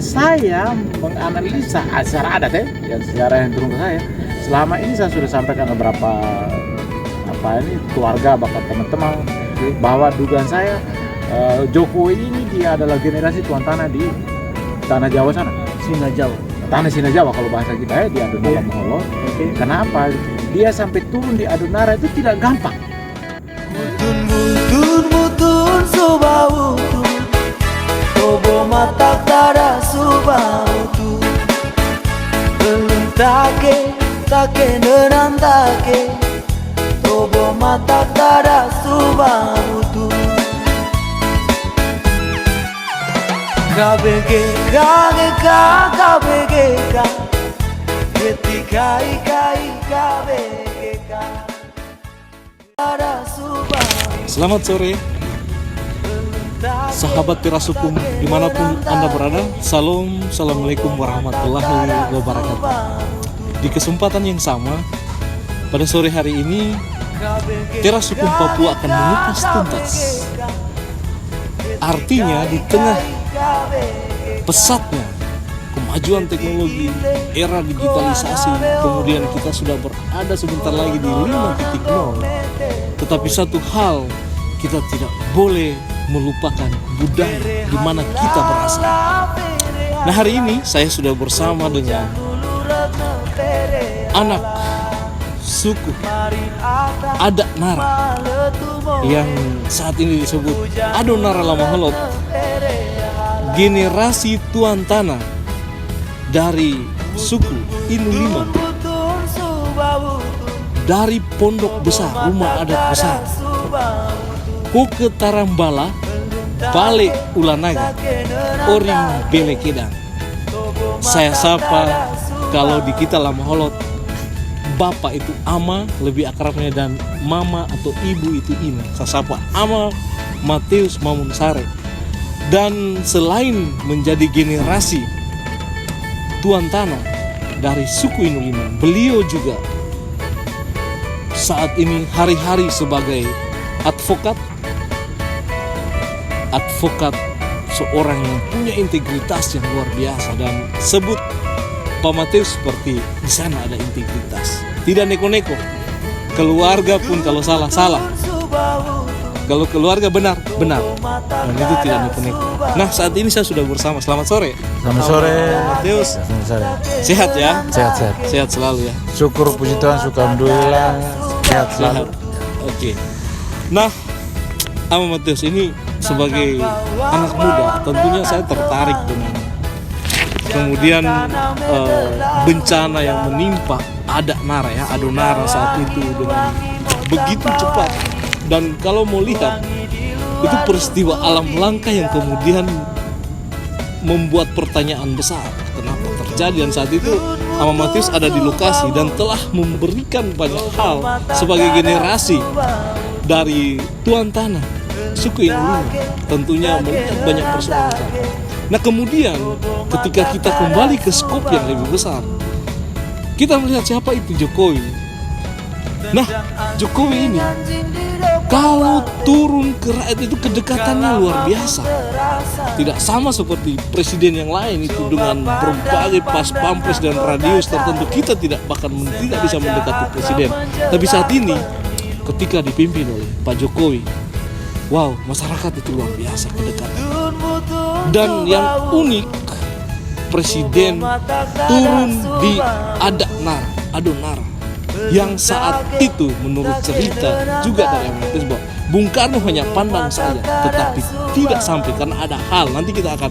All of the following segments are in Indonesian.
saya menganalisa secara adat ya secara yang turun ke saya, selama ini saya sudah sampaikan beberapa keluarga bahkan teman-teman bahwa dugaan saya Jokowi ini dia adalah generasi tuan tanah di tanah Jawa sana. Tanah Sina Jawa kalau bahasa kita ya, di Adonara Mongolot. Kenapa? Dia sampai turun di Adonara itu tidak gampang. Mutun subautu Tobo matak tada subautu Belum take nenantake Tobo matak tada subautu KBG ketika ikai KBG Selamat sore, sahabat Teras Hukum dimanapun Anda berada. Assalamualaikum warahmatullahi wabarakatuh. Di kesempatan yang sama, pada sore hari ini Teras Hukum Papua akan mengupas tuntas. Artinya di tengah pesatnya kemajuan teknologi, era digitalisasi, kemudian kita sudah berada sebentar lagi di 5.0. Tetapi satu hal, kita tidak boleh melupakan budaya di mana kita berasal. Nah, hari ini saya sudah bersama dengan anak suku Adak Nara yang saat ini disebut Adonara Lamongolot, generasi tuan tanah dari suku Inulima, dari pondok besar, rumah adat besar Koke Tarambala, Bale Ulanaga, Oring Belekedang. Saya sapa, kalau di kita Lamongolot, bapak itu ama, lebih akrabnya, dan mama atau ibu itu ina. Saya sapa Ama Mateus Mamunsare. Dan selain menjadi generasi tuan tanah dari suku Inulima, beliau juga saat ini hari-hari sebagai advokat seorang yang punya integritas yang luar biasa. Dan sebut Pak Mateus seperti di sana ada integritas, tidak neko-neko. Keluarga pun kalau salah, kalau keluarga benar, dan itu tidak neko-neko. Nah, saat ini saya sudah bersama. Selamat sore. Selamat sore, Mateus. Selamat sore. Sehat ya? Sehat Selalu ya. Syukur puji Tuhan, alhamdulillah sehat selalu. Oke. Nah, Ama Mateus ini sebagai anak muda, tentunya saya tertarik dengan kemudian bencana yang menimpa Adak Nara ya, Adonara saat itu dengan begitu cepat. Dan kalau mau lihat, itu peristiwa alam langka yang kemudian membuat pertanyaan besar, kenapa terjadi. Dan saat itu Ama Mateus ada di lokasi dan telah memberikan banyak hal sebagai generasi dari tuan tanah suku Inulima, tentunya melihat banyak persoalan. Nah, kemudian ketika kita kembali ke skop yang lebih besar, kita melihat siapa itu Jokowi. Nah, Jokowi ini kalau turun ke rakyat itu kedekatannya luar biasa. Tidak sama seperti presiden yang lain itu dengan berbagai pas pampres dan radius tertentu. Kita tidak bisa mendekati presiden. Tapi saat ini ketika dipimpin oleh Pak Jokowi, wow, masyarakat itu luar biasa kedekatan. Dan yang unik, presiden turun di Adonara, yang saat itu menurut cerita juga dari Amatis bahwa Bung Karno hanya pandang saja, tetapi tidak sampai karena ada hal. Nanti kita akan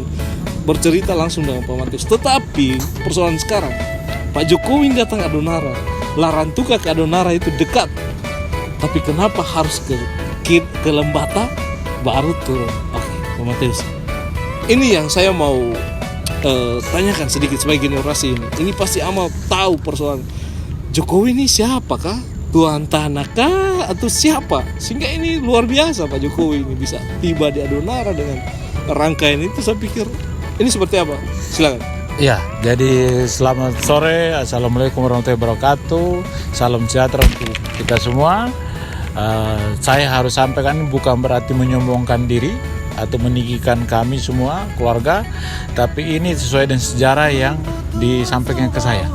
bercerita langsung dengan Pak Amatis. Tetapi persoalan sekarang, Pak Jokowi datang Adonara, Larantuka ke Adonara itu dekat, tapi kenapa harus ke Lembata baru turun? Oke, Pak Mateus, ini yang saya mau tanyakan sedikit sebagai generasi ini. Ini pasti Ama tahu persoalan Jokowi ini siapa kah? Tuan tanah kah? Atau siapa? Sehingga ini luar biasa Pak Jokowi ini bisa tiba di Adonara dengan rangkaian itu. Saya pikir ini seperti apa? Silakan. Ya, jadi selamat sore. Assalamualaikum warahmatullahi wabarakatuh. Salam sejahtera untuk kita semua. Saya harus sampaikan bukan berarti menyombongkan diri, atau meninggikan kami semua keluarga, tapi ini sesuai dengan sejarah yang disampaikan ke saya,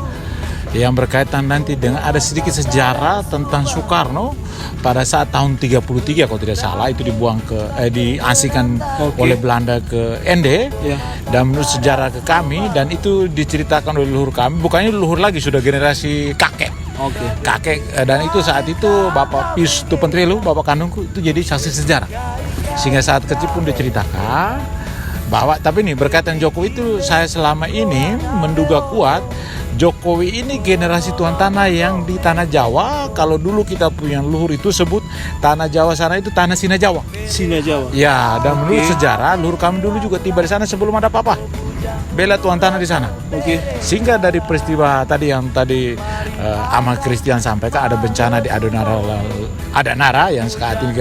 yang berkaitan nanti dengan ada sedikit sejarah tentang Soekarno pada saat tahun 33 kalau tidak salah, itu diasingkan oleh Belanda ke ND. Dan menurut sejarah ke kami, dan itu diceritakan oleh leluhur kami, bukannya leluhur lagi, sudah generasi kakek. Kakek, dan itu saat itu Bapak Pius Tupentrilu, Bapak kandungku, itu jadi saksi sejarah. Sehingga saat kecil pun diceritakan bahwa, tapi nih berkaitan Jokowi itu, saya selama ini menduga kuat Jokowi ini generasi tuan tanah yang di tanah Jawa. Kalau dulu kita punya leluhur itu sebut tanah Jawa sana itu tanah Sina Jawa. Sina Jawa. Ya, dan menurut sejarah leluhur kami dulu juga tiba di sana sebelum ada apa-apa. Bela tuan tanah di sana. Sehingga dari peristiwa tadi yang Ahmad Christian sampaikan, ada bencana di Adanara yang saat ini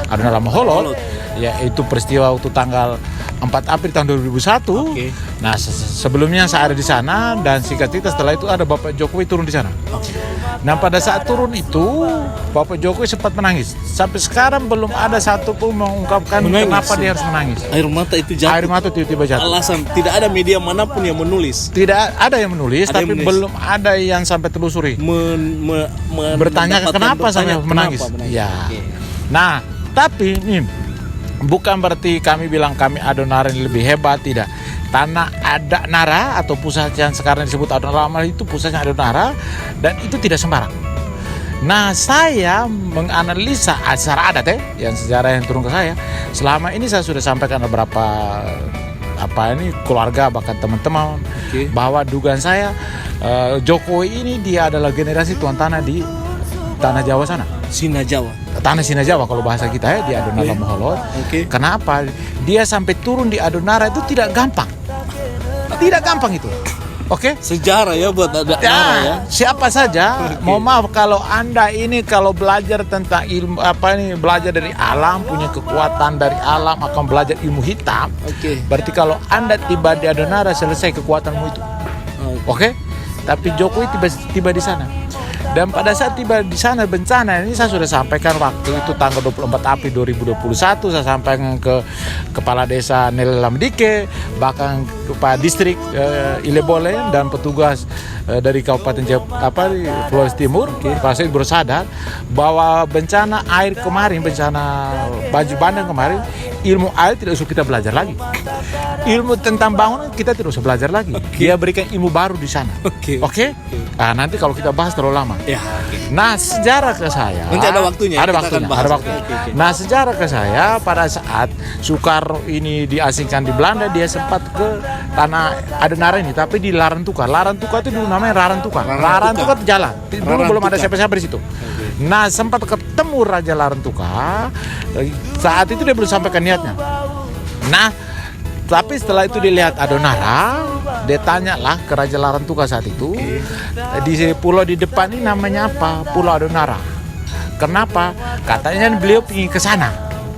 Adanara Maholot, yaitu peristiwa waktu tanggal 4 April tahun 2001. Nah, sebelumnya saya ada di sana, dan singkat cerita setelah itu ada Bapak Jokowi turun di sana. Nah, pada saat turun itu Bapak Jokowi sempat menangis. Sampai sekarang belum ada satu pun mengungkapkan kenapa dia harus menangis. Air mata itu jatuh. Air mata tiba-tiba jatuh. Alasan tidak ada media manapun yang menulis. Tidak ada yang menulis, tapi belum ada yang sampai telusuri. Bertanya kenapa sampai menangis. Ya. Nah, tapi ini bukan berarti kami bilang kami Adonara lebih hebat, tidak. Tanah Adanara atau pusat yang sekarang disebut Adonara itu pusatnya Adonara, dan itu tidak sembarang. Nah, saya menganalisa secara adat yang sejarah yang turun ke saya. Selama ini saya sudah sampaikan beberapa keluarga, bahkan teman-teman, bahwa dugaan saya Jokowi ini dia adalah generasi tuan tanah di tanah Jawa sana. Sina Jawa. Tanah Sina Jawa kalau bahasa kita di Adonara Maholot. Kenapa dia sampai turun di Adonara itu tidak gampang. Tidak gampang itu. Sejarah ya buat Adonara ya. Siapa saja, mohon maaf kalau Anda ini kalau belajar tentang ilmu belajar dari alam, punya kekuatan dari alam, akan belajar ilmu hitam. Berarti kalau Anda tiba di Adonara, selesai kekuatanmu itu. Tapi Jokowi tiba di sana. Dan pada saat tiba di sana bencana ini, saya sudah sampaikan waktu itu tanggal 24 April 2021, saya sampaikan ke Kepala Desa Nelalamdike, bahkan Kepala Distrik Ilebole, dan petugas dari Kabupaten Flores Timur. Saya baru sadar bahwa bencana air kemarin, bencana banjir bandang kemarin, ilmu air tidak usah kita belajar lagi. Ilmu tentang bangunan kita tidak usah belajar lagi. Dia berikan ilmu baru di sana. Nah, nanti kalau kita bahas terlalu lama. Nah, sejarah ke saya. Nanti ada waktunya. Ada waktunya. Nah, sejarah ke saya pada saat Soekarno ini diasingkan di Belanda, dia sempat ke tanah Adanara ini, tapi di Larantuka. Larantuka itu dulu namanya Larantuka. Larantuka itu jalan. Dulu belum ada siapa-siapa di situ. Nah, sempat ketemu Raja Larantuka. Saat itu dia belum sampaikan niatnya. Nah, tapi setelah itu dilihat Adonara, dia tanyalah ke Raja Larantuka saat itu, di pulau di depan ini namanya apa? Pulau Adonara. Kenapa? Katanya beliau ingin ke sana.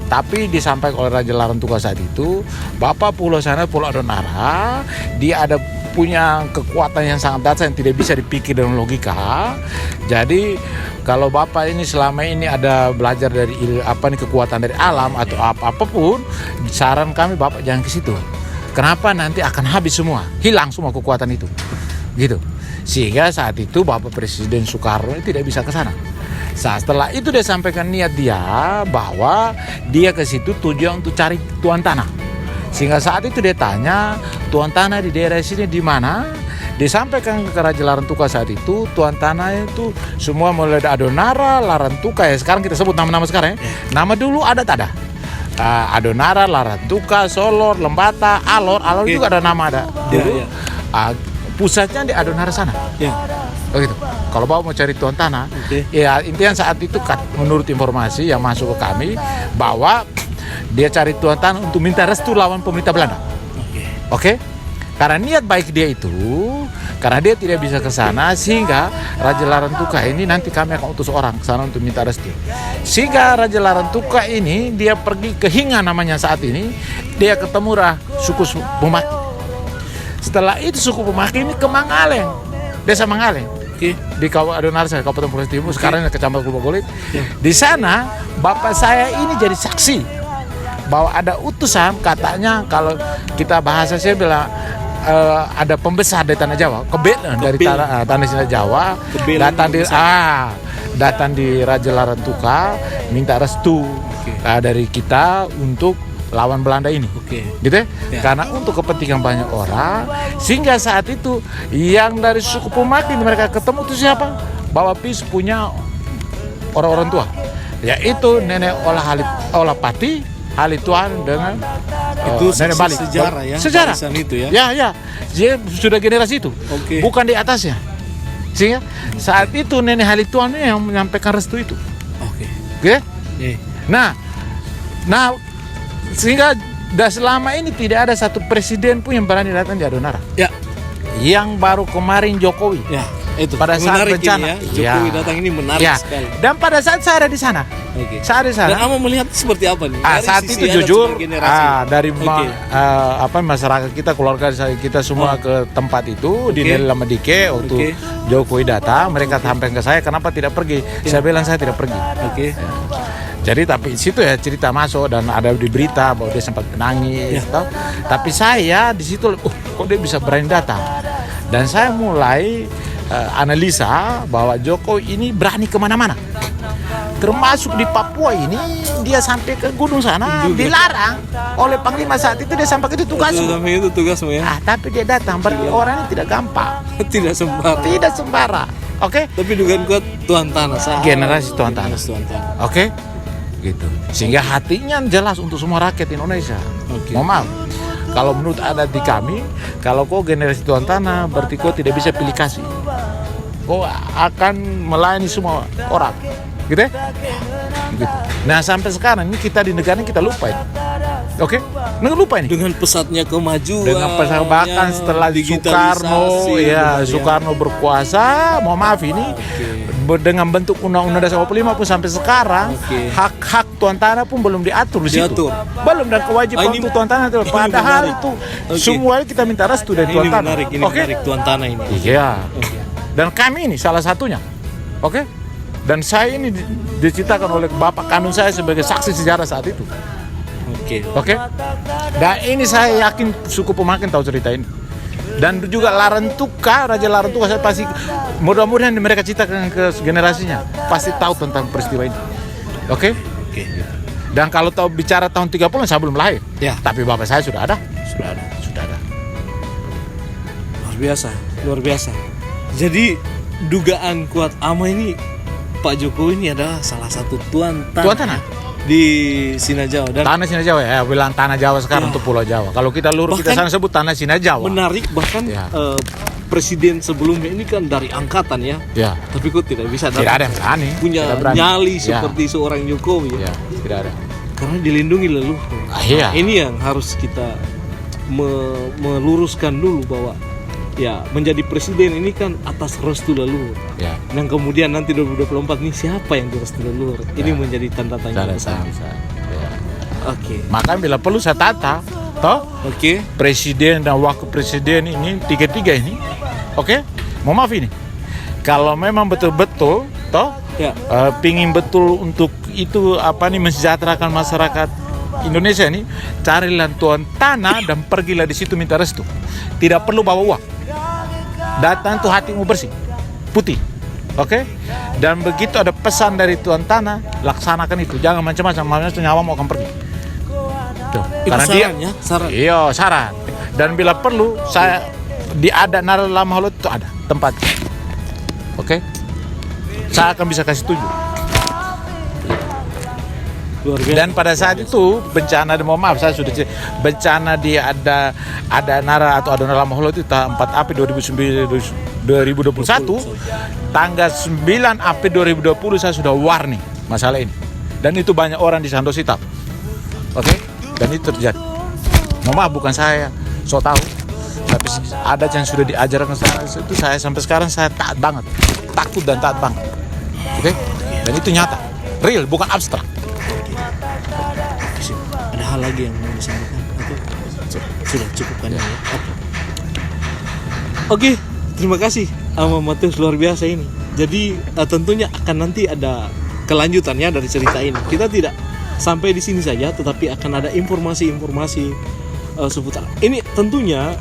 Tapi disampaikan oleh Raja Larantuka saat itu, Bapak pulau sana, Pulau Adonara, dia ada punya kekuatan yang sangat dahsyat yang tidak bisa dipikir dengan logika. Jadi kalau Bapak ini selama ini ada belajar dari kekuatan dari alam atau apapun, saran kami Bapak jangan ke situ. Kenapa? Nanti akan habis semua, hilang semua kekuatan itu, gitu. Sehingga saat itu Bapak Presiden Soekarno tidak bisa ke sana. Setelah itu dia sampaikan niat dia bahwa dia ke situ tujuan untuk cari tuan tanah. Sehingga saat itu dia tanya, tuan tanah di daerah sini di mana? Disampaikan ke Raja Larantuka saat itu, tuan tanah itu semua mulai dari Adonara, Larantuka, ya sekarang kita sebut nama-nama sekarang ya. Nama dulu ada tak ada? Adonara, Larantuka, Solor, Lembata, Alor juga ada nama ada. Dulu pusatnya di Adonara sana. Begitu. Kalau Bapak mau cari tuan tanah, ya intinya saat itu menurut informasi yang masuk ke kami bahwa dia cari tuan tanah untuk minta restu lawan pemerintah Belanda. Karena niat baik dia itu, karena dia tidak bisa ke sana, sehingga Raja Larantuka ini nanti kami akan utus orang ke sana untuk minta restu. Sehingga Raja Larantuka ini dia pergi ke Hinga namanya saat ini, dia ketemu suku Pemaki. Setelah itu suku Pemaki ini ke Mangaleng, desa Mangaleng. Di Adonara, Kabupaten Flores Timur, sekarang Kecamatan Kulogolit. Di sana bapak saya ini jadi saksi bahwa ada utusan, katanya kalau kita bahasa saya bilang ada pembesar dari tanah Jawa, dari tanah Sina Jawa, datang di Raja Larantuka minta restu dari kita untuk lawan Belanda ini, gitu ya? Karena untuk kepentingan banyak orang, sehingga saat itu yang dari suku Pemaki mereka ketemu itu siapa? Bahwa PIS punya orang-orang tua, yaitu nenek Olapati Halituan dengan itu nenek Bali. Sejarah ya. Sejarah itu ya. Ya, dia sudah generasi itu, bukan di atasnya. Sehingga saat itu nenek Halituan yang menyampaikan restu itu. Oke. Nah, sehingga selama ini tidak ada satu presiden pun yang berani datang di Adonara. Ya. Yang baru kemarin Jokowi. Ya, itu. Pada saat bencana, Jokowi datang ini menarik sekali. Dan pada saat saya ada di sana. Saya ada di sana. Dan Ama melihat seperti apa nih? Saat itu jujur dari masyarakat kita, keluarga kita semua ke tempat itu di Lamadike waktu Jokowi datang, mereka sampaikan ke saya kenapa tidak pergi. Saya bilang saya tidak pergi. Jadi tapi situ ya cerita masuk dan ada di berita bahwa dia sempat menangis. Tapi saya di situ, kok dia bisa berani datang? Dan saya mulai analisa bahwa Jokowi ini berani kemana-mana. Termasuk di Papua ini dia sampai ke gunung sana dilarang oleh Panglima saat itu, dia sampai itu tugasmu. Tapi dia datang, berarti orang ini tidak gampang. Tidak sembara. Oke? Tapi dugaan kuat Tuan Tanah. Generasi Tuan Tanah. Oke? Gitu. Sehingga hatinya jelas untuk semua rakyat Indonesia. Mohon maaf, kalau menurut adat di kami, kalau kau generasi Tuan Tanah, berarti kau tidak bisa pilih kasih. Kau akan melayani semua orang, gitu ya? Gitu. Nah sampai sekarang ini kita di negara ini kita lupa ini. Lupa ini. Dengan pesatnya kemajuan. Dengan pesat bahkan setelah Soekarno berkuasa, mohon maaf ini. Dengan bentuk Undang-Undang Dasar 45 pun sampai sekarang hak-hak Tuan Tanah pun belum diatur di situ. Belum, dan kewajiban untuk Tuan Tanah itu. Padahal itu semua kita minta restu dari Tuan Tanah. Ini menarik Tuan Tanah ini. Iya. Dan kami ini salah satunya. Dan saya ini diceritakan oleh bapak kandung saya sebagai saksi sejarah saat itu. Dan ini saya yakin suku Pemakin tahu cerita ini. Dan juga Raja Larantuka saya pasti, mudah-mudahan mereka ceritakan ke generasinya, pasti tahu tentang peristiwa ini. Dan kalau tahu bicara tahun 30 saya belum lahir. Tapi bapak saya sudah ada. Luar biasa. Jadi dugaan kuat Ama ini, Pak Jokowi ini adalah salah satu Tuan Tanah di Sina Jawa. Dan tanah Sina Jawa ya, bilang tanah Jawa sekarang untuk Pulau Jawa. Kalau kita kita sana sebut tanah Sina Jawa. Menarik, bahkan presiden sebelumnya ini kan dari angkatan ya. Tapi kok tidak bisa ada yang berani punya nyali seperti seorang Jokowi ya. Tidak ada. Karena dilindungi leluhur. Ini yang harus kita meluruskan dulu bahwa menjadi presiden ini kan atas restu leluhur. Dan kemudian nanti 2024 ini siapa yang direstu leluhur? Ini menjadi tanda tanya besar. Maka bila perlu saya tata, presiden dan wakil presiden ini tiga ini, mau maaf ini, kalau memang betul-betul, pingin betul untuk itu mensejahterakan masyarakat Indonesia ini, carilah Tuan Tanah dan pergilah di situ minta restu. Tidak perlu bawa uang. Datang tuh hatimu bersih, putih. Dan begitu ada pesan dari Tuan Tanah, laksanakan itu. Jangan macam-macam, nyawamu akan pergi. Karena saran. Saran. Dan bila perlu, saya di ada Naralam Holot itu ada tempat. Saya akan bisa kasih tunjuk. Dan pada saat itu bencana, mohon maaf saya sudah bencana di ada Nara atau Adonara Maholo itu 4 April 2021, tanggal 9 April 2020 saya sudah warning masalah ini. Dan itu banyak orang di Sandosi tahu. Dan itu terjadi. Mohon maaf bukan saya so tahu, tapi ada yang sudah diajarkan saya. Itu saya sampai sekarang saya taat banget, takut dan taat banget. Dan itu nyata, real, bukan abstrak. Ada hal lagi yang mau disampaikan atau sudah cukupkan ya? Terima kasih Ama Matius, luar biasa ini. Jadi tentunya akan nanti ada kelanjutannya dari cerita ini. Kita tidak sampai di sini saja, tetapi akan ada informasi-informasi seputar ini. Tentunya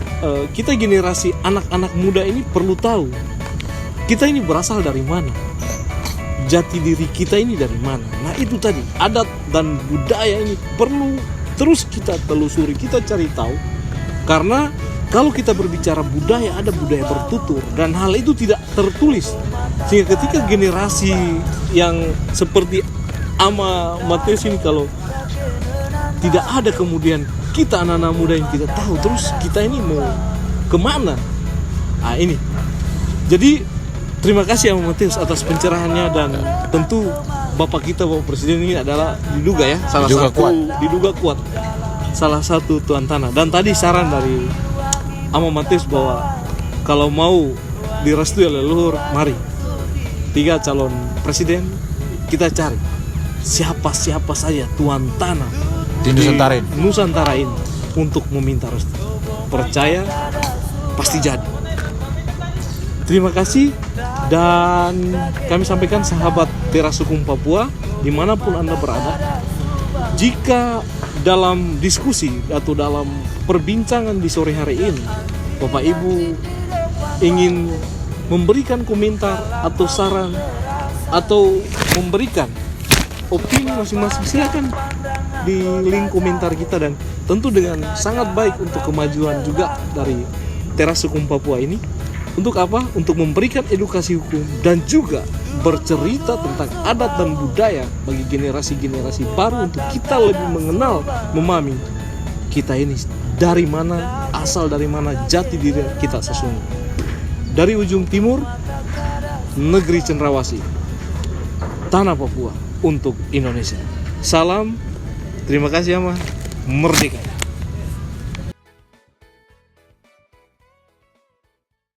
kita generasi anak-anak muda ini perlu tahu kita ini berasal dari mana, jati diri kita ini dari mana. Nah itu tadi, adat dan budaya ini perlu terus kita telusuri, kita cari tahu. Karena kalau kita berbicara budaya, ada budaya tertutur dan hal itu tidak tertulis. Sehingga ketika generasi yang seperti Ama Matius ini, kalau tidak ada kemudian kita anak-anak muda yang kita tahu, terus kita ini mau kemana? Nah ini. Jadi terima kasih Ama Matius atas pencerahannya, dan tentu Bapak kita, Bapak Presiden ini adalah diduga ya, diduga kuat, salah satu tuan tanah. Dan tadi saran dari Ama Matius bahwa kalau mau direstui oleh leluhur, mari 3 calon presiden kita cari siapa saja tuan tanah di Nusantara ini untuk meminta restu. Percaya pasti jadi. Terima kasih, dan kami sampaikan sahabat Teras Hukum Papua dimanapun Anda berada, jika dalam diskusi atau dalam perbincangan di sore hari ini Bapak Ibu ingin memberikan komentar atau saran atau memberikan opini masing-masing, silakan di link komentar kita, dan tentu dengan sangat baik untuk kemajuan juga dari Teras Hukum Papua ini. Untuk apa? Untuk memberikan edukasi hukum dan juga bercerita tentang adat dan budaya bagi generasi-generasi baru, untuk kita lebih mengenal, memahami kita ini dari mana, asal dari mana, jati diri kita sesungguhnya. Dari ujung timur negeri Cendrawasih, tanah Papua untuk Indonesia. Salam, terima kasih Ama, merdeka.